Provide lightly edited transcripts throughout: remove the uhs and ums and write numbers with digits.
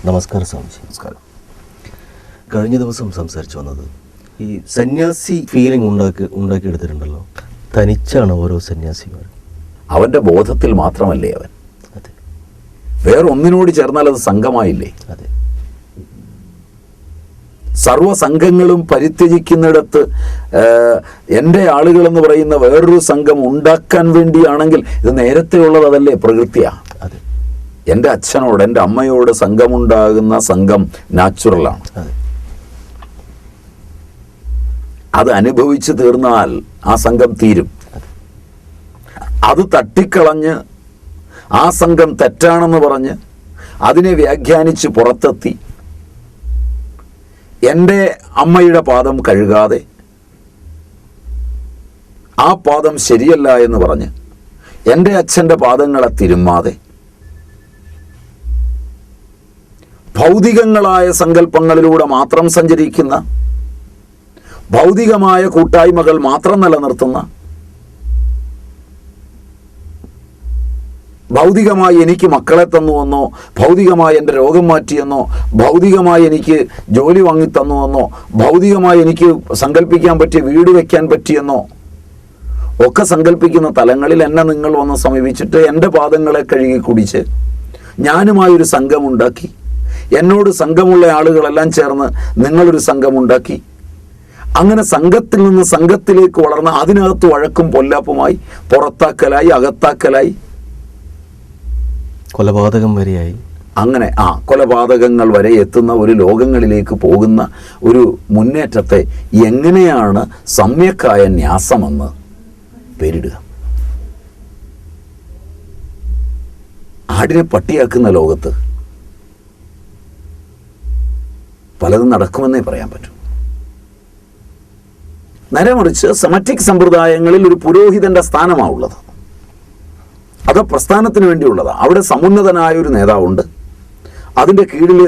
നമസ്കാരം സ്വാമിജി. നമസ്കാരം. കഴിഞ്ഞ ദിവസം സംസാരിച്ചു വന്നത് ഈ സന്യാസി ഫീലിംഗ് ഉണ്ടാക്കിയെടുത്തിട്ടുണ്ടല്ലോ. തനിച്ചാണ് ഓരോ സന്യാസിമാരും. അവൻ്റെ ബോധത്തിൽ മാത്രമല്ലേ അവൻ. അതെ. വേറൊന്നിനോട് ചേർന്നാൽ അത് സംഘമായില്ലേ. അതെ. സർവ്വസംഘങ്ങളും പരിത്യജിക്കുന്നിടത്ത് എൻ്റെ ആളുകളെന്ന് പറയുന്ന വേറൊരു സംഘം ഉണ്ടാക്കാൻ വേണ്ടിയാണെങ്കിൽ ഇത് നേരത്തെ ഉള്ളത് അതല്ലേ, പ്രകൃതിയാണ്. അതെ. എൻ്റെ അച്ഛനോട് എൻ്റെ അമ്മയോട് സംഘമുണ്ടാകുന്ന സംഘം നാച്ചുറലാണ്. അതെ. അത് അനുഭവിച്ച് തീർന്നാൽ ആ സംഘം തീരും. അത് തട്ടിക്കളഞ്ഞ് ആ സംഘം തെറ്റാണെന്ന് പറഞ്ഞ് അതിനെ വ്യാഖ്യാനിച്ച് പുറത്തെത്തി എൻ്റെ അമ്മയുടെ പാദം കഴുകാതെ ആ പാദം ശരിയല്ല എന്ന് പറഞ്ഞ് എൻ്റെ അച്ഛൻ്റെ പാദങ്ങളെ തിരുമ്മാതെ ഭൗതികങ്ങളായ സങ്കല്പങ്ങളിലൂടെ മാത്രം സഞ്ചരിക്കുന്ന, ഭൗതികമായ കൂട്ടായ്മകൾ മാത്രം നിലനിർത്തുന്ന, ഭൗതികമായി എനിക്ക് മക്കളെ തന്നുവെന്നോ, ഭൗതികമായി എൻ്റെ രോഗം മാറ്റിയെന്നോ, ഭൗതികമായി എനിക്ക് ജോലി വാങ്ങി തന്നുവെന്നോ, ഭൗതികമായി എനിക്ക് സങ്കല്പിക്കാൻ പറ്റിയ വീട് വയ്ക്കാൻ പറ്റിയെന്നോ ഒക്കെ സങ്കല്പിക്കുന്ന തലങ്ങളിൽ എന്നെ നിങ്ങൾ വന്ന് സമീപിച്ചിട്ട് എൻ്റെ പാദങ്ങളെ കഴുകി കുടിച്ച് ഞാനുമായൊരു സംഘമുണ്ടാക്കി, എന്നോട് സംഘമുള്ള ആളുകളെല്ലാം ചേർന്ന് നിങ്ങളൊരു സംഘമുണ്ടാക്കി, അങ്ങനെ സംഘത്തിൽ നിന്ന് സംഘത്തിലേക്ക് വളർന്ന അതിനകത്ത് വഴക്കും പൊല്ലാപ്പുമായി, പുറത്താക്കലായി, അകത്താക്കലായി, കൊലപാതകം വരെയായി, അങ്ങനെ കൊലപാതകങ്ങൾ വരെ എത്തുന്ന ഒരു ലോകങ്ങളിലേക്ക് പോകുന്ന ഒരു മുന്നേറ്റത്തെ എങ്ങനെയാണ് സമ്യക്കായ ന്യാസമെന്ന് പേരിടുക? ആടിനെ പട്ടിയാക്കുന്ന ലോകത്ത് പലതും നടക്കുമെന്നേ പറയാൻ പറ്റൂ. നേരെ മറിച്ച് സെമറ്റിക് സമ്പ്രദായങ്ങളിൽ ഒരു പുരോഹിതന്റെ സ്ഥാനമാണുള്ളത്. അത് പ്രസ്ഥാനത്തിന് വേണ്ടിയുള്ളതാണ്. അവിടെ സമുന്നതനായ ഒരു നേതാവുണ്ട്, അതിൻ്റെ കീഴിൽ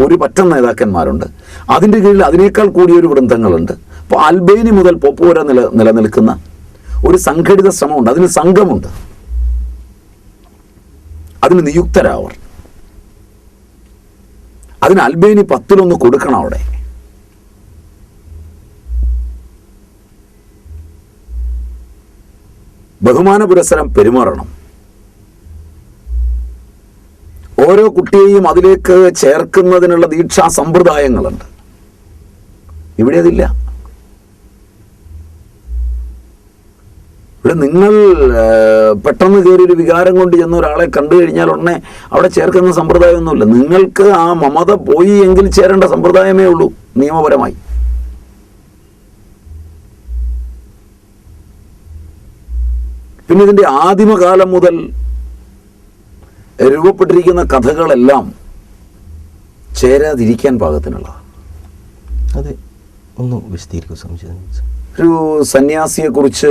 ഒരു പറ്റം നേതാക്കന്മാരുണ്ട്, അതിൻ്റെ കീഴിൽ അതിനേക്കാൾ കൂടിയൊരു വൃന്ദങ്ങളുണ്ട്. അപ്പോൾ അൽബേനി മുതൽ പോപ്പ് വരെ നിലനിൽക്കുന്ന ഒരു സംഘടിത ശ്രമമുണ്ട്. അതിന് സംഘമുണ്ട്, അതിന് നിയുക്തരാവർ. അതിന് അൽബേനി 10 കൊടുക്കണം. അവിടെ ബഹുമാന പുരസ്സരം പെരുമാറണം. ഓരോ കുട്ടിയെയും അതിലേക്ക് ചേർക്കുന്നതിനുള്ള ദീക്ഷാ സമ്പ്രദായങ്ങളുണ്ട്. ഇവിടെ അതില്ല. ഇവിടെ നിങ്ങൾ പെട്ടെന്ന് കയറിയൊരു വികാരം കൊണ്ട് ചെന്ന ഒരാളെ കണ്ടു കഴിഞ്ഞാൽ ഉടനെ അവിടെ ചേർക്കുന്ന സമ്പ്രദായമൊന്നുമില്ല. നിങ്ങൾക്ക് ആ മമത പോയി എങ്കിൽ ചേരേണ്ട സമ്പ്രദായമേ ഉള്ളൂ നിയമപരമായി. പിന്നെ ഇതിൻ്റെ ആദിമകാലം മുതൽ രൂപപ്പെട്ടിരിക്കുന്ന കഥകളെല്ലാം ചേരാതിരിക്കാൻ പാകത്തിനുള്ളതാണ്. അതെ, ഒന്ന് വിശദീകരിക്കും സംശയം. ഒരു സന്യാസിയെക്കുറിച്ച്,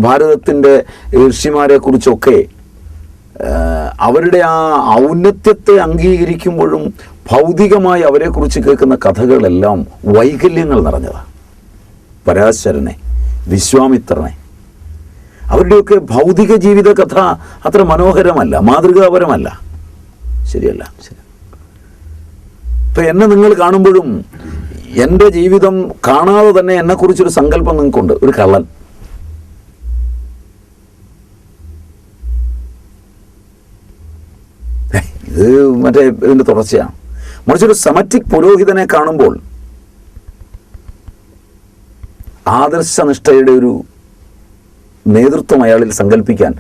ഭാരതത്തിൻ്റെ ഋഷിമാരെ കുറിച്ചൊക്കെ അവരുടെ ആ ഔന്നത്യത്തെ അംഗീകരിക്കുമ്പോഴും ഭൗതികമായി അവരെക്കുറിച്ച് കേൾക്കുന്ന കഥകളെല്ലാം വൈകല്യങ്ങൾ നിറഞ്ഞതാണ്. പരാശരനെ, വിശ്വാമിത്രനെ, അവരുടെയൊക്കെ ഭൗതിക ജീവിത കഥ അത്ര മനോഹരമല്ല, മാതൃകാപരമല്ല. ശരിയല്ല. ഇപ്പം എന്നെ നിങ്ങൾ കാണുമ്പോഴും എൻ്റെ ജീവിതം കാണാതെ തന്നെ എന്നെക്കുറിച്ചൊരു സങ്കല്പം നിങ്ങൾക്കുണ്ട്. ഒരു കള്ളൻ, ഇത് മറ്റേ ഇതിൻ്റെ തുടർച്ചയാണ്. മറിച്ചൊരു സെമറ്റിക് പുരോഹിതനെ കാണുമ്പോൾ ആദർശനിഷ്ഠയുടെ ഒരു നേതൃത്വം അയാളിൽ സങ്കല്പിക്കാൻ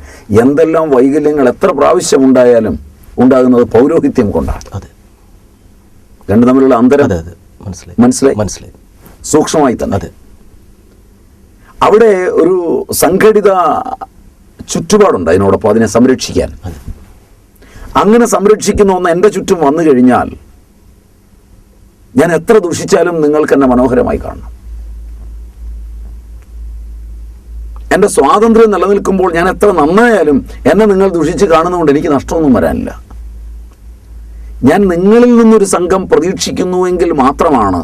എന്തെല്ലാം വൈകല്യങ്ങൾ എത്ര പ്രാവശ്യം ഉണ്ടാകുന്നത് പൗരോഹിത്യം കൊണ്ടാണ്. അതെ. രണ്ടു തമ്മിലുള്ള അന്തരം മനസ്സിലായി സൂക്ഷ്മമായി തന്നെ. അതെ. അവിടെ ഒരു സംഘടിത ചുറ്റുപാടുണ്ട് അതിനോടൊപ്പം അതിനെ സംരക്ഷിക്കാൻ. അങ്ങനെ സംരക്ഷിക്കുന്ന ഒന്ന് എൻ്റെ ചുറ്റും വന്നു കഴിഞ്ഞാൽ ഞാൻ എത്ര ദുഷിച്ചാലും നിങ്ങൾക്ക് എന്നെ മനോഹരമായി കാണണം. എൻ്റെ സ്വാതന്ത്ര്യം നിലനിൽക്കുമ്പോൾ ഞാൻ എത്ര നന്നായാലും എന്നെ നിങ്ങൾ ദുഷിച്ച് കാണുന്നതുകൊണ്ട് എനിക്ക് നഷ്ടമൊന്നും വരാനില്ല. ഞാൻ നിങ്ങളിൽ നിന്നൊരു സംഘം പ്രതീക്ഷിക്കുന്നുവെങ്കിൽ മാത്രമാണ്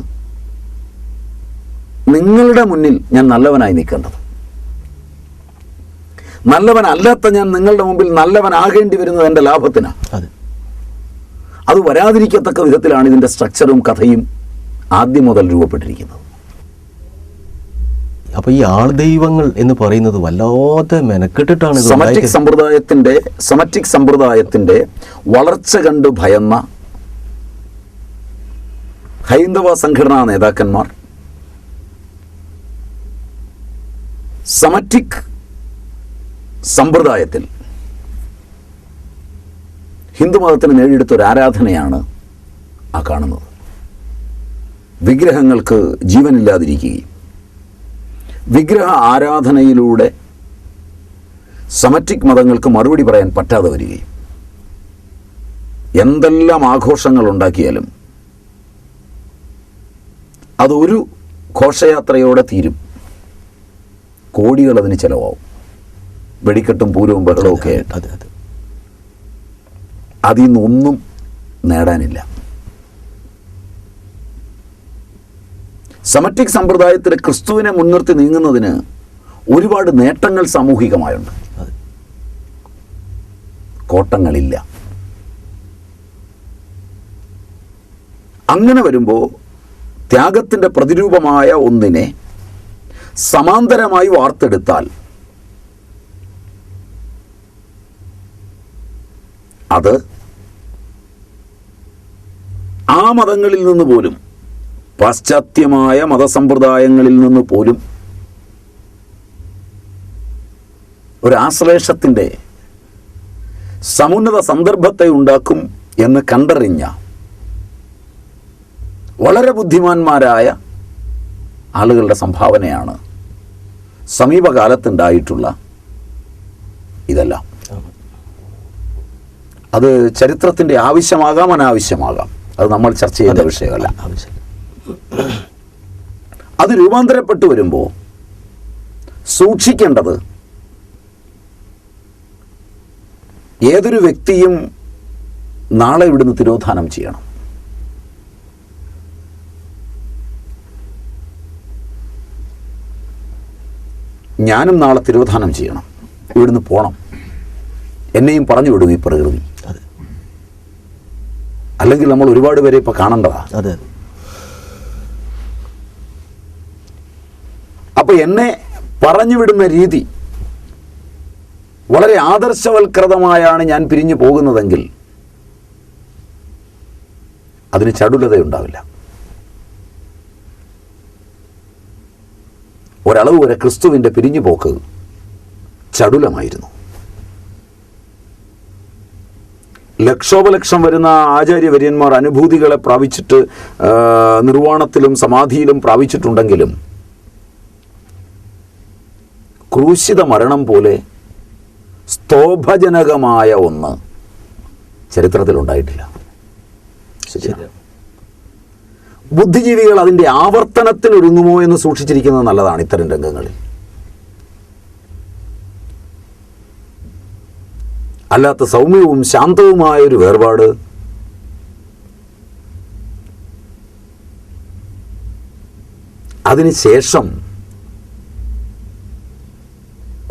നിങ്ങളുടെ മുന്നിൽ ഞാൻ നല്ലവനായി നിൽക്കേണ്ടത്. നല്ലവനല്ലാത്ത ഞാൻ നിങ്ങളുടെ മുമ്പിൽ നല്ലവനാകേണ്ടി വരുന്നത് എൻ്റെ ലാഭത്തിനാണ്. അത് വരാതിരിക്കത്തക്ക വിധത്തിലാണ് ഇതിൻ്റെ സ്ട്രക്ചറും കഥയും ആദ്യം മുതൽ രൂപപ്പെട്ടിരിക്കുന്നത്. അപ്പൊ ഈ ആൾദൈവങ്ങൾ എന്ന് പറയുന്നത് വല്ലാതെ മെനക്കെട്ടിട്ടാണ് ഇത് സെമറ്റിക് സമ്പ്രദായത്തിന്റെ വളർച്ച കണ്ട് ഭയന്ന ഹൈന്ദവ സംഘടനാ നേതാക്കന്മാർ സെമറ്റിക് സമ്പ്രദായത്തിൽ ഹിന്ദുമതത്തിന് നേടിയെടുത്തൊരു ആരാധനയാണ് ആ കാണുന്നത്. വിഗ്രഹങ്ങൾക്ക് ജീവനില്ലാതിരിക്കുകയും വിഗ്രഹ ആരാധനയിലൂടെ സെമറ്റിക് മതങ്ങൾക്ക് മറുപടി പറയാൻ പറ്റാതെ വരികയും എന്തെല്ലാം ആഘോഷങ്ങൾ ഉണ്ടാക്കിയാലും അതൊരു ഘോഷയാത്രയോടെ തീരും. കോടികൾ അതിന് ചിലവാകും. വെടിക്കെട്ടും പൂരവും ബഹളവും ഒക്കെ ആയിട്ട് അതിൽ നിന്നൊന്നും നേടാനില്ല. സെമറ്റിക് സമ്പ്രദായത്തിൽ ക്രിസ്തുവിനെ മുൻനിർത്തി നീങ്ങുന്നതിന് ഒരുപാട് നേട്ടങ്ങൾ സാമൂഹികമായുണ്ട്. കോട്ടങ്ങളില്ല. അങ്ങനെ വരുമ്പോൾ ത്യാഗത്തിൻ്റെ പ്രതിരൂപമായ ഒന്നിനെ സമാന്തരമായി വാർത്തെടുത്താൽ അത് ആ മതങ്ങളിൽ നിന്ന് പോലും, പാശ്ചാത്യമായ മതസമ്പ്രദായങ്ങളിൽ നിന്ന് പോലും ഒരു ആശ്ലേഷത്തിൻ്റെ സമുന്നത സന്ദർഭത്തെ ഉണ്ടാക്കും എന്ന് കണ്ടറിഞ്ഞ വളരെ ബുദ്ധിമാന്മാരായ ആളുകളുടെ സംഭാവനയാണ് സമീപകാലത്തുണ്ടായിട്ടുള്ള ഇതെല്ലാം. അത് ചരിത്രത്തിൻ്റെ ആവശ്യമാകാം, അനാവശ്യമാകാം. അത് നമ്മൾ ചർച്ച ചെയ്യേണ്ട വിഷയമല്ല. അത് രൂപാന്തരപ്പെട്ടു വരുമ്പോൾ സൂക്ഷിക്കേണ്ടത് ഏതൊരു വ്യക്തിയും നാളെ ഇവിടുന്ന് തിരോധാനം ചെയ്യണം. ഞാനും നാളെ തിരോധാനം ചെയ്യണം, ഇവിടുന്ന് പോകണം. എന്നെയും പറഞ്ഞു വിടും ഈ പ്രകൃതി. അല്ലെങ്കിൽ നമ്മൾ ഒരുപാട് പേരെ ഇപ്പൊ കാണേണ്ടതാണ്. അപ്പൊ എന്നെ പറഞ്ഞു വിടുന്ന രീതി വളരെ ആദർശവൽകൃതമായാണ് ഞാൻ പിരിഞ്ഞു പോകുന്നതെങ്കിൽ അതിന് ചടുലതയുണ്ടാവില്ല. ഒരളവ് വരെ ക്രിസ്തുവിൻ്റെ പിരിഞ്ഞുപോക്ക് ചടുലമായിരുന്നു. ലക്ഷോപലക്ഷം വരുന്ന ആചാര്യവര്യന്മാർ അനുഭൂതികളെ പ്രാപിച്ചിട്ട് നിർവാണത്തിലും സമാധിയിലും പ്രാപിച്ചിട്ടുണ്ടെങ്കിലും ക്രൂശിത മരണം പോലെ സ്തോഭജനകമായ ഒന്ന് ചരിത്രത്തിലുണ്ടായിട്ടില്ല. ശരിയാണ്. ബുദ്ധിജീവികൾ അതിൻ്റെ ആവർത്തനത്തിന് ഒരുങ്ങുമോ എന്ന് സൂക്ഷിച്ചിരിക്കുന്നത് നല്ലതാണ്. ഇത്തരം രംഗങ്ങളിൽ അല്ലാത്ത സൗമ്യവും ശാന്തവുമായ ഒരു വേർപാട് അതിനുശേഷം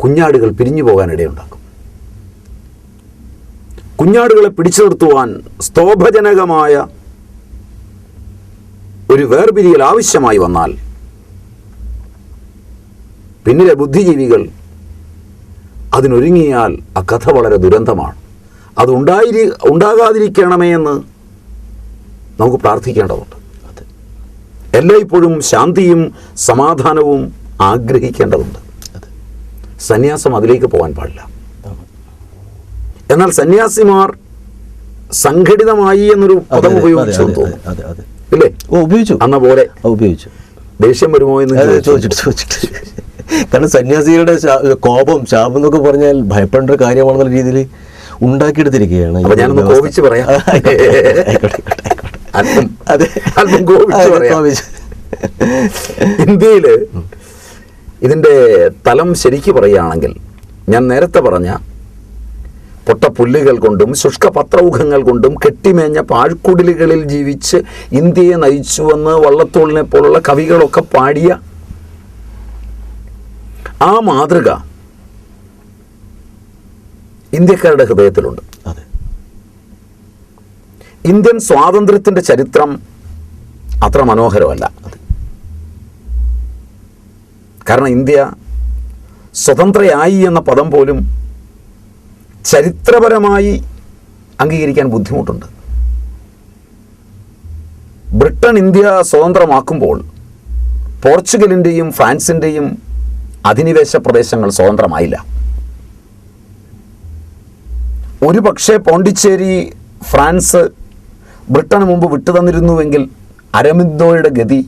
കുഞ്ഞാടുകൾ പിരിഞ്ഞു പോകാനിടയുണ്ടാക്കും. കുഞ്ഞാടുകളെ പിടിച്ചു നിർത്തുവാൻ സ്തോഭജനകമായ ഒരു വേർപിരിയൽ ആവശ്യമായി വന്നാൽ പിന്നിലെ ബുദ്ധിജീവികൾ അതിനൊരുങ്ങിയാൽ ആ കഥ വളരെ ദുരന്തമാണ്. അത് ഉണ്ടാകാതിരിക്കണമേ എന്ന് നമുക്ക് പ്രാർത്ഥിക്കേണ്ടതുണ്ട്. എല്ലായ്പ്പോഴും ശാന്തിയും സമാധാനവും ആഗ്രഹിക്കേണ്ടതുണ്ട്. സന്യാസം അതിലേക്ക് പോകാൻ പാടില്ല. എന്നാൽ സന്യാസിമാർ സംഘടിതമായി എന്നൊരു പദം ഉപയോഗിച്ചു ഇല്ലേ? ഉപയോഗിച്ചു. അന്ന പോലെ ഉപയോഗിച്ചു. ദേഷ്യം വരുമോ എന്ന് ചോദിച്ചിട്ട് കാരണം സന്യാസികളുടെ കോപം, ശാപം എന്നൊക്കെ പറഞ്ഞാൽ ഭയപ്പെടേണ്ട കാര്യമാണെന്നുള്ള രീതിയിൽ ഉണ്ടാക്കിയെടുത്തിരിക്കുകയാണ്. അപ്പൊ ഞാനൊന്ന് കോപിച്ച് പറയാം. ഇന്ത്യയില് ഇതിന്റെ തലം ശരിക്ക് പറയുകയാണെങ്കിൽ ഞാൻ നേരത്തെ പറഞ്ഞ പൊട്ടപ്പുല്ലുകൾ കൊണ്ടും ശുഷ്കപത്രൗഖങ്ങൾ കൊണ്ടും കെട്ടിമേഞ്ഞ പാഴ്ക്കുടിലുകളിൽ ജീവിച്ച് ഇന്ത്യയെ നയിച്ചുവെന്ന് വള്ളത്തോളിനെ പോലുള്ള കവികളൊക്കെ പാടിയ ആ മാതൃക ഇന്ത്യക്കാരുടെ ഹൃദയത്തിലുണ്ട്. ഇന്ത്യൻ സ്വാതന്ത്ര്യത്തിൻ്റെ ചരിത്രം അത്ര മനോഹരമല്ല. കാരണം ഇന്ത്യ സ്വതന്ത്രയായി എന്ന പദം പോലും ചരിത്രപരമായി അംഗീകരിക്കാൻ ബുദ്ധിമുട്ടുണ്ട്. ബ്രിട്ടൻ ഇന്ത്യ സ്വതന്ത്രമാക്കുമ്പോൾ പോർച്ചുഗലിൻ്റെയും ഫ്രാൻസിൻ്റെയും അധിനിവേശ പ്രദേശങ്ങൾ സ്വതന്ത്രമായില്ല. ഒരു പക്ഷേ പോണ്ടിച്ചേരി ഫ്രാൻസ് ബ്രിട്ടന് മുമ്പ് വിട്ടുതന്നിരുന്നുവെങ്കിൽ അരബിന്ദോയുടെ ഗതി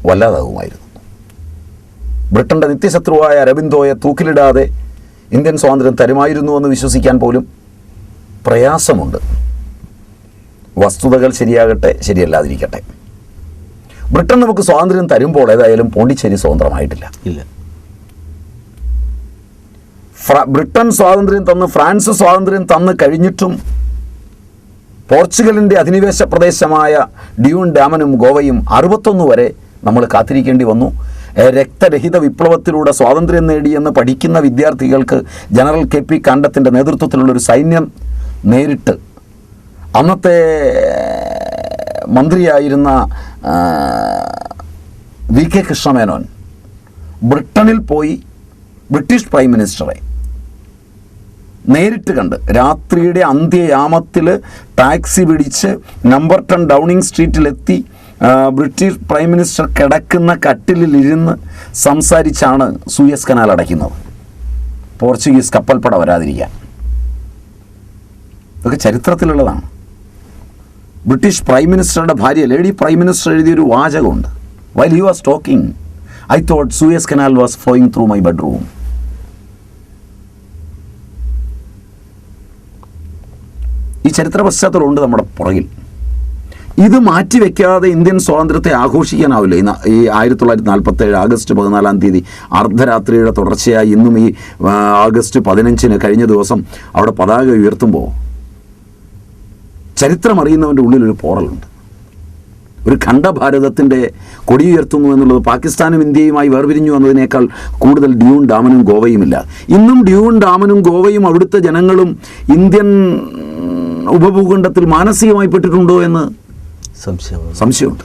വല്ലാതാകുമായിരുന്നു. ബ്രിട്ടൻ്റെ നിത്യശത്രുവായ അരബിന്ദോയെ തൂക്കിലിടാതെ ഇന്ത്യൻ സ്വാതന്ത്ര്യം തരുമായിരുന്നുവെന്ന് വിശ്വസിക്കാൻ പോലും പ്രയാസമുണ്ട്. വസ്തുതകൾ ശരിയാകട്ടെ ശരിയല്ലാതിരിക്കട്ടെ, ബ്രിട്ടൻ നമുക്ക് സ്വാതന്ത്ര്യം തരുമ്പോൾ ഏതായാലും പോണ്ടിച്ചേരി സ്വതന്ത്രമായിട്ടില്ല. ഇല്ല. ബ്രിട്ടൻ സ്വാതന്ത്ര്യം തന്ന് ഫ്രാൻസ് സ്വാതന്ത്ര്യം തന്ന് കഴിഞ്ഞിട്ടും പോർച്ചുഗലിൻ്റെ അധിനിവേശ പ്രദേശമായ ഡ്യൂൺ ഡാമനും ഗോവയും 61 വരെ നമ്മൾ കാത്തിരിക്കേണ്ടി വന്നു. രക്തരഹിത വിപ്ലവത്തിലൂടെ സ്വാതന്ത്ര്യം നേടിയെന്ന് പഠിക്കുന്ന വിദ്യാർത്ഥികൾക്ക് ജനറൽ KP കാണ്ടത്തിൻ്റെ നേതൃത്വത്തിലുള്ളൊരു സൈന്യം നേരിട്ട് അന്നത്തെ മന്ത്രിയായിരുന്ന VK കൃഷ്ണമേനോൻ ബ്രിട്ടനിൽ പോയി ബ്രിട്ടീഷ് പ്രൈം മിനിസ്റ്ററെ നേരിട്ട് കണ്ട് രാത്രിയുടെ അന്ത്യയാമത്തിൽ ടാക്സി പിടിച്ച് നമ്പർ 10 ഡൗണിംഗ് സ്ട്രീറ്റിലെത്തി ബ്രിട്ടീഷ് പ്രൈം മിനിസ്റ്റർ കിടക്കുന്ന കട്ടിലിരുന്ന് സംസാരിച്ചാണ് സൂയസ് കനാൽ അടയ്ക്കുന്നത്, പോർച്ചുഗീസ് കപ്പൽപ്പട വരാതിരിക്കാൻ. ഇതൊക്കെ ചരിത്രത്തിലുള്ളതാണ്. ബ്രിട്ടീഷ് പ്രൈം മിനിസ്റ്ററുടെ ഭാര്യ ലേഡി പ്രൈം മിനിസ്റ്റർ എഴുതിയൊരു വാചകമുണ്ട്. While he was talking I thought Suez canal was flowing through my bedroom. ഈ ചരിത്ര പശ്ചാത്തലമുണ്ട് നമ്മുടെ പുറകിൽ. ഇത് മാറ്റിവെക്കാതെ ഇന്ത്യൻ സ്വാതന്ത്ര്യത്തെ ആഘോഷിക്കാനാവില്ല. ഈ 1947 ആഗസ്റ്റ് 14 അർദ്ധരാത്രിയുടെ തുടർച്ചയായി ഇന്നും ഈ ആഗസ്റ്റ് 15 കഴിഞ്ഞ ദിവസം അവിടെ പതാക ഉയർത്തുമ്പോൾ ചരിത്രമറിയുന്നവൻ്റെ ഉള്ളിലൊരു പോറലുണ്ട്. ഒരു ഖണ്ഡഭാരതത്തിൻ്റെ കൊടിയുയർത്തുന്നു എന്നുള്ളത് പാകിസ്ഥാനും ഇന്ത്യയുമായി വേർപിരിഞ്ഞു എന്നതിനേക്കാൾ കൂടുതൽ ഡ്യൂൺ ഡാമനും ഗോവയുമില്ല. ഇന്നും ഡ്യൂൺ ഡാമനും ഗോവയും അവിടുത്തെ ജനങ്ങളും ഇന്ത്യൻ ഉപഭൂഖണ്ഡത്തിൽ മാനസികമായി പെട്ടിട്ടുണ്ടോ എന്ന് സംശയമുണ്ട്.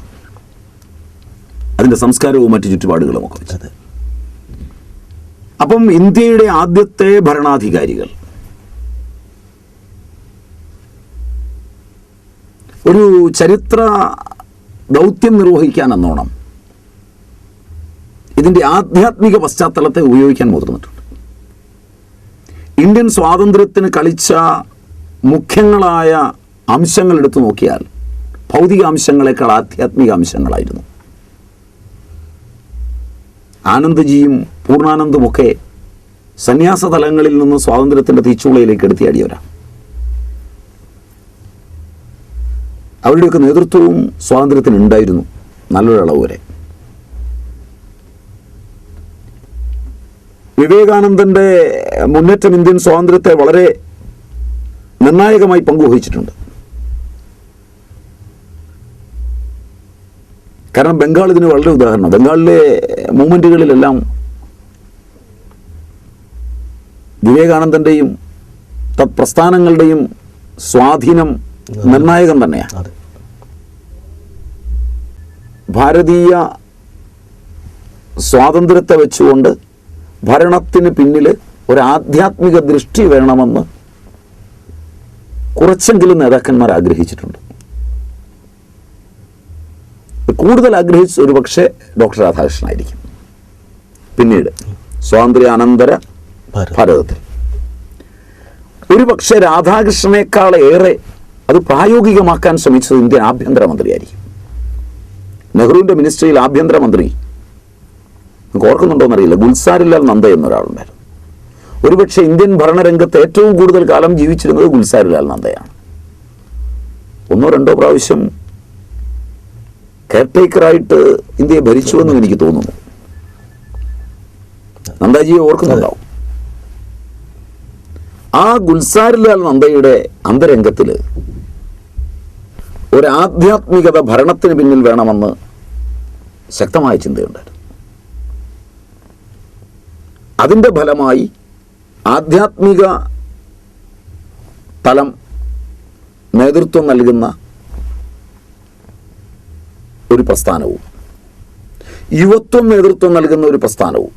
അതിൻ്റെ സംസ്കാരവും മറ്റു ചുറ്റുപാടുകളും ഒക്കെ വെച്ചത്. അപ്പം ഇന്ത്യയുടെ ആദ്യത്തെ ഭരണാധികാരികൾ ഒരു ചരിത്ര ദൗത്യം നിർവഹിക്കാൻ എന്നോണം ഇതിൻ്റെ ആധ്യാത്മിക പശ്ചാത്തലത്തെ ഉപയോഗിക്കാൻ മുതിർന്നിട്ടുണ്ട്. ഇന്ത്യൻ സ്വാതന്ത്ര്യത്തിന് കളിച്ച മുഖ്യങ്ങളായ അംശങ്ങൾ എടുത്തു നോക്കിയാൽ ഭൗതിക അംശങ്ങളെക്കാൾ ആധ്യാത്മിക അംശങ്ങളായിരുന്നു. ആനന്ദ്ജിയും പൂർണ്ണാനന്ദുമൊക്കെ സന്യാസ തലങ്ങളിൽ നിന്ന് സ്വാതന്ത്ര്യത്തിൻ്റെ തീച്ചൂളയിലേക്ക് എടുത്തിയാടിയവരാണ്. അവരുടെയൊക്കെ നേതൃത്വവും സ്വാതന്ത്ര്യത്തിന് ഉണ്ടായിരുന്നു നല്ലൊരളവ് വരെ. വിവേകാനന്ദൻ്റെ മുന്നേറ്റം ഇന്ത്യൻ സ്വാതന്ത്ര്യത്തെ വളരെ നിർണായകമായി പങ്കുവഹിച്ചിട്ടുണ്ട്. കാരണം ബംഗാൾ ഇതിന് വളരെ ഉദാഹരണം. ബംഗാളിലെ മൂവ്മെൻറ്റുകളിലെല്ലാം വിവേകാനന്ദൻ്റെയും തത്പ്രസ്ഥാനങ്ങളുടെയും സ്വാധീനം നിർണായകം തന്നെയാണ്. ഭാരതീയ സ്വാതന്ത്ര്യത്തെ വെച്ചുകൊണ്ട് ഭരണത്തിന് പിന്നിൽ ഒരു ആധ്യാത്മിക ദൃഷ്ടി വേണമെന്ന് കുറച്ചെങ്കിലും നേതാക്കന്മാർ ആഗ്രഹിച്ചിട്ടുണ്ട്. കൂടുതൽ ആഗ്രഹിച്ച ഒരു പക്ഷേ ഡോക്ടർ രാധാകൃഷ്ണനായിരിക്കും. പിന്നീട് സ്വാതന്ത്ര്യാനന്തര ഭാരതത്തിൽ ഒരു പക്ഷേ രാധാകൃഷ്ണനേക്കാൾ ഏറെ അത് പ്രായോഗികമാക്കാൻ ശ്രമിച്ചത് ഇന്ത്യൻ ആഭ്യന്തരമന്ത്രിയായിരിക്കും. നെഹ്റുവിൻ്റെ മിനിസ്ട്രിയിൽ ആഭ്യന്തരമന്ത്രി നമുക്ക് ഓർക്കുന്നുണ്ടോയെന്നറിയില്ല, ഗുൽസാരിലാൽ നന്ദ എന്നൊരാളുണ്ടായിരുന്നു. ഒരുപക്ഷെ ഇന്ത്യൻ ഭരണരംഗത്ത് ഏറ്റവും കൂടുതൽ കാലം ജീവിച്ചിരുന്നത് ഗുൽസാരിലാൽ നന്ദയാണ്. 1-2 പ്രാവശ്യം കെയർടേക്കറായിട്ട് ഇന്ത്യയെ ഭരിച്ചുവെന്നും എനിക്ക് തോന്നുന്നു. നന്ദാജിയെ ഓർക്കുന്നുണ്ടാവും. ആ ഗുൽസാരിലാൽ നന്ദയുടെ അന്തരംഗത്തിൽ ഒരു ആധ്യാത്മികത ഭരണത്തിന് പിന്നിൽ വേണമെന്ന് ശക്തമായ ചിന്തയുണ്ടായിരുന്നു. അതിൻ്റെ ഫലമായി ആധ്യാത്മിക തലം നേതൃത്വം നൽകുന്ന ഒരു പ്രസ്ഥാനവും യുവത്വം നേതൃത്വം നൽകുന്ന ഒരു പ്രസ്ഥാനവും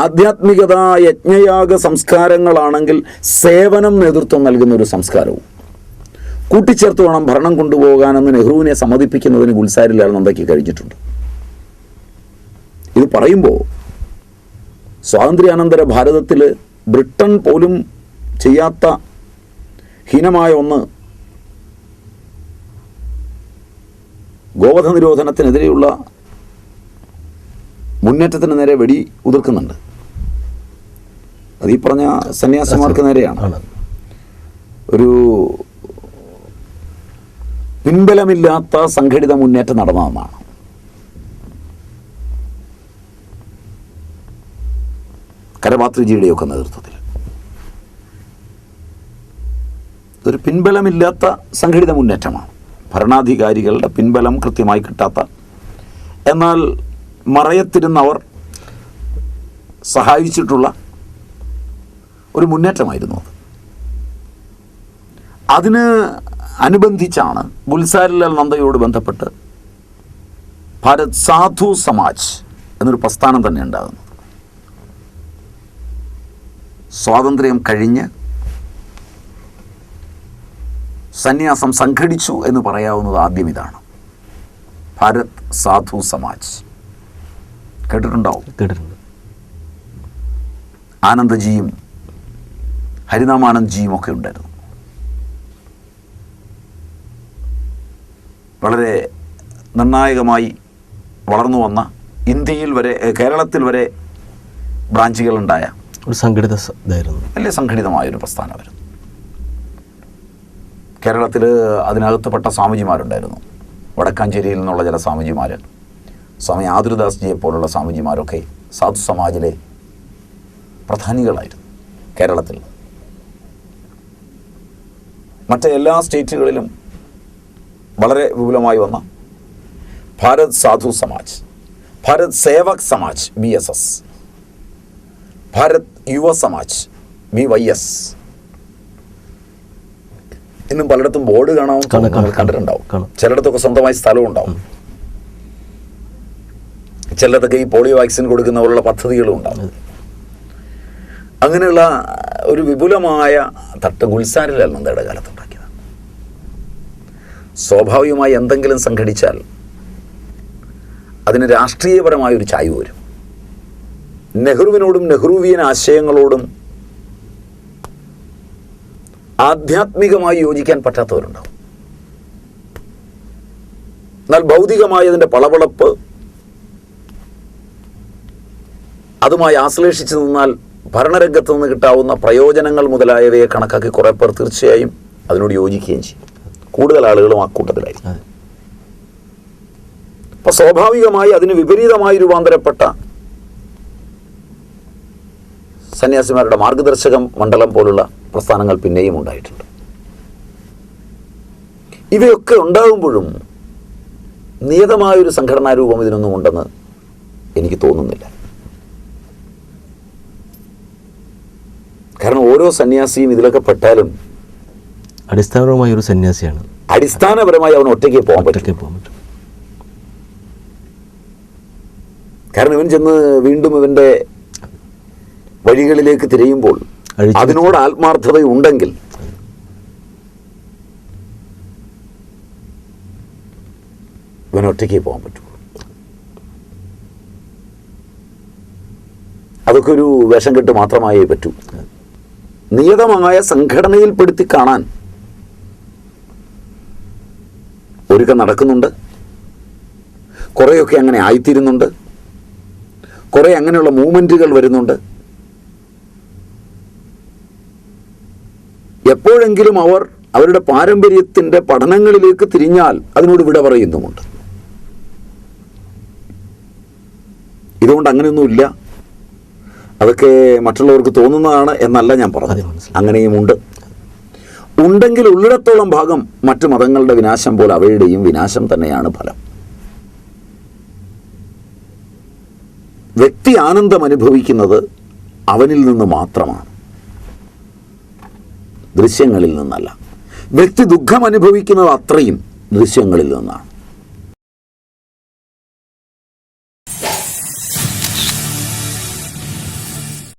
ആധ്യാത്മികത യജ്ഞയാഗ സംസ്കാരങ്ങളാണെങ്കിൽ സേവനം നേതൃത്വം നൽകുന്ന ഒരു സംസ്കാരവും കൂട്ടിച്ചേർത്ത് വേണം ഭരണം കൊണ്ടുപോകാനെന്ന് നെഹ്റുവിനെ സമ്മതിപ്പിക്കുന്നതിന് ഗുൽസാരിലാൽ നന്ദയ്ക്ക് കഴിഞ്ഞിട്ടുണ്ട്. ഇത് പറയുമ്പോൾ സ്വാതന്ത്ര്യാനന്തര ഭാരതത്തിൽ ബ്രിട്ടൻ പോലും ചെയ്യാത്ത ഹീനമായ ഒന്ന് ഗോവധ നിരോധനത്തിനെതിരെയുള്ള മുന്നേറ്റത്തിന് നേരെ വെടി ഉതിർക്കുന്നുണ്ട്. അത് ഈ പറഞ്ഞ സന്യാസിമാർക്ക് നേരെയാണ്. ഒരു പിൻബലമില്ലാത്ത സംഘടിത മുന്നേറ്റം നടന്നതെന്നാണ്. കരമാതൃജിയുടെയൊക്കെ നേതൃത്വത്തിൽ ഇതൊരു പിൻബലമില്ലാത്ത സംഘടിത മുന്നേറ്റമാണ്. ഭരണാധികാരികളുടെ പിൻബലം കൃത്യമായി കിട്ടാത്ത, എന്നാൽ മറയത്തിരുന്നവർ സഹായിച്ചിട്ടുള്ള ഒരു മുന്നേറ്റമായിരുന്നു അത്. അതിന് അനുബന്ധിച്ചാണ് ഗുൽസാരിലാൽ നന്ദയോട് ബന്ധപ്പെട്ട് ഭാരത് സാധു സമാജ് എന്നൊരു പ്രസ്ഥാനം തന്നെ ഉണ്ടാകുന്നത്. സ്വാതന്ത്ര്യം കഴിഞ്ഞ് സന്യാസം സംഘടിച്ചു എന്ന് പറയാവുന്നത് ആദ്യം ഇതാണ്. ഭാരത് സാധു സമാജ് കേട്ടിട്ടുണ്ടാവും. കേട്ടിട്ടുണ്ട്. ആനന്ദജിയും ഹരിനാമാനന്ദ്ജിയും ഒക്കെ ഉണ്ടായിരുന്നു. വളരെ നിർണായകമായി വളർന്നു വന്ന, ഇന്ത്യയിൽ വരെ കേരളത്തിൽ വരെ ബ്രാഞ്ചുകളുണ്ടായ ഒരു സംഘടിത ഇതായിരുന്നു. വലിയ സംഘടിതമായൊരു പ്രസ്ഥാനമായിരുന്നു. കേരളത്തിൽ അതിനകത്തുപെട്ട സ്വാമിജിമാരുണ്ടായിരുന്നു. വടക്കാഞ്ചേരിയിൽ നിന്നുള്ള ചില സ്വാമിജിമാർ, സ്വാമി ആതുരദാസ്ജിയെ പോലുള്ള സ്വാമിജിമാരൊക്കെ സാധു സമാജിലെ പ്രധാനികളായിരുന്നു. കേരളത്തിൽ മറ്റ് എല്ലാ സ്റ്റേറ്റുകളിലും വളരെ വിപുലമായി വന്ന ഭാരത് സാധു സമാജ്, ഭാരത് സേവക് സമാജ് BSS, ഭാരത് യുവ സമാജ് BYS, ഇന്നും പലയിടത്തും ബോർഡ് കണ്ടിട്ടുണ്ടാവും. ചിലയിടത്തൊക്കെ സ്വന്തമായി സ്ഥലവും ഉണ്ടാവും. ചിലയിടത്തൊക്കെ ഈ പോളിയോ വാക്സിൻ കൊടുക്കുന്നവരുള്ള പദ്ധതികളും ഉണ്ടാവും. അങ്ങനെയുള്ള ഒരു വിപുലമായ തട്ട് ഗുൽസാരിലാൽ നന്ദയുടെ കാലത്തുണ്ടാക്കിയത്. സ്വാഭാവികമായി എന്തെങ്കിലും സംഘടിച്ചാൽ അതിന് രാഷ്ട്രീയപരമായൊരു ചായ്വ് വരും. നെഹ്റുവിനോടും നെഹ്റുവിയൻ ആശയങ്ങളോടും ആധ്യാത്മികമായി യോജിക്കാൻ പറ്റാത്തവരുണ്ടാവും. എന്നാൽ ഭൗതികമായി അതിൻ്റെ പളവളപ്പ് അതുമായി ആശ്ലേഷിച്ചു നിന്നാൽ ഭരണരംഗത്ത് നിന്ന് കിട്ടാവുന്ന പ്രയോജനങ്ങൾ മുതലായവയെ കണക്കാക്കി കുറേ പേർ തീർച്ചയായും അതിനോട് യോജിക്കുകയും ചെയ്യും. കൂടുതൽ ആളുകളും ആ കൂട്ടത്തിലായി. അപ്പോൾ സ്വാഭാവികമായി അതിന് വിപരീതമായി രൂപാന്തരപ്പെട്ട സന്യാസിമാരുടെ മാർഗദർശക മണ്ഡലം പോലുള്ള പ്രസ്ഥാനങ്ങൾ പിന്നെയും ഉണ്ടായിട്ടുണ്ട്. ഇവയൊക്കെ ഉണ്ടാകുമ്പോഴും നിയതമായൊരു സംഘടനാ രൂപം ഇതിനൊന്നും ഉണ്ടെന്ന് എനിക്ക് തോന്നുന്നില്ല. കാരണം ഓരോ സന്യാസിയും ഇതിലൊക്കെ പെട്ടാലും അടിസ്ഥാനപരമായ ഒരു സന്യാസിയാണ്. അടിസ്ഥാനപരമായി അവൻ ഒറ്റയ്ക്ക് പോകാൻ പറ്റും. കാരണം ഇവൻ ചെന്ന് വീണ്ടും ഇവൻ്റെ വഴികളിലേക്ക് തിരയുമ്പോൾ അതിനോട് ആത്മാർത്ഥത ഉണ്ടെങ്കിൽ ഇവൻ ഒറ്റയ്ക്ക് പോകാൻ പറ്റുള്ളൂ. അതൊക്കെ ഒരു വേഷം കെട്ട് മാത്രമായേ പറ്റൂ. നിയതമായ സംഘടനയിൽപ്പെടുത്തി കാണാൻ ഒരുക്കം നടക്കുന്നുണ്ട്. കുറേയൊക്കെ അങ്ങനെ ആയിത്തീരുന്നുണ്ട്. കുറേ അങ്ങനെയുള്ള മൂവ്മെൻറ്റുകൾ വരുന്നുണ്ട്. എപ്പോഴെങ്കിലും അവർ അവരുടെ പാരമ്പര്യത്തിൻ്റെ പഠനങ്ങളിലേക്ക് തിരിഞ്ഞാൽ അതിനോട് വിട പറയുന്നുമുണ്ട്. ഇതുകൊണ്ട് അങ്ങനെയൊന്നുമില്ല, അതൊക്കെ മറ്റുള്ളവർക്ക് തോന്നുന്നതാണ് എന്നല്ല ഞാൻ പറഞ്ഞത്. അങ്ങനെയുമുണ്ട്. ഉണ്ടെങ്കിൽ ഉള്ളിടത്തോളം ഭാഗം മറ്റു മതങ്ങളുടെ വിനാശം പോലെ അവയുടെയും വിനാശം തന്നെയാണ് ഫലം. വ്യക്തി ആനന്ദം അനുഭവിക്കുന്നത് അവനിൽ നിന്ന് മാത്രമാണ്, ദൃശ്യങ്ങളിൽ നിന്നല്ല. വ്യക്തി ദുഃഖം അനുഭവിക്കുന്നത് അത്രയും ദൃശ്യങ്ങളിൽ നിന്നാണ്.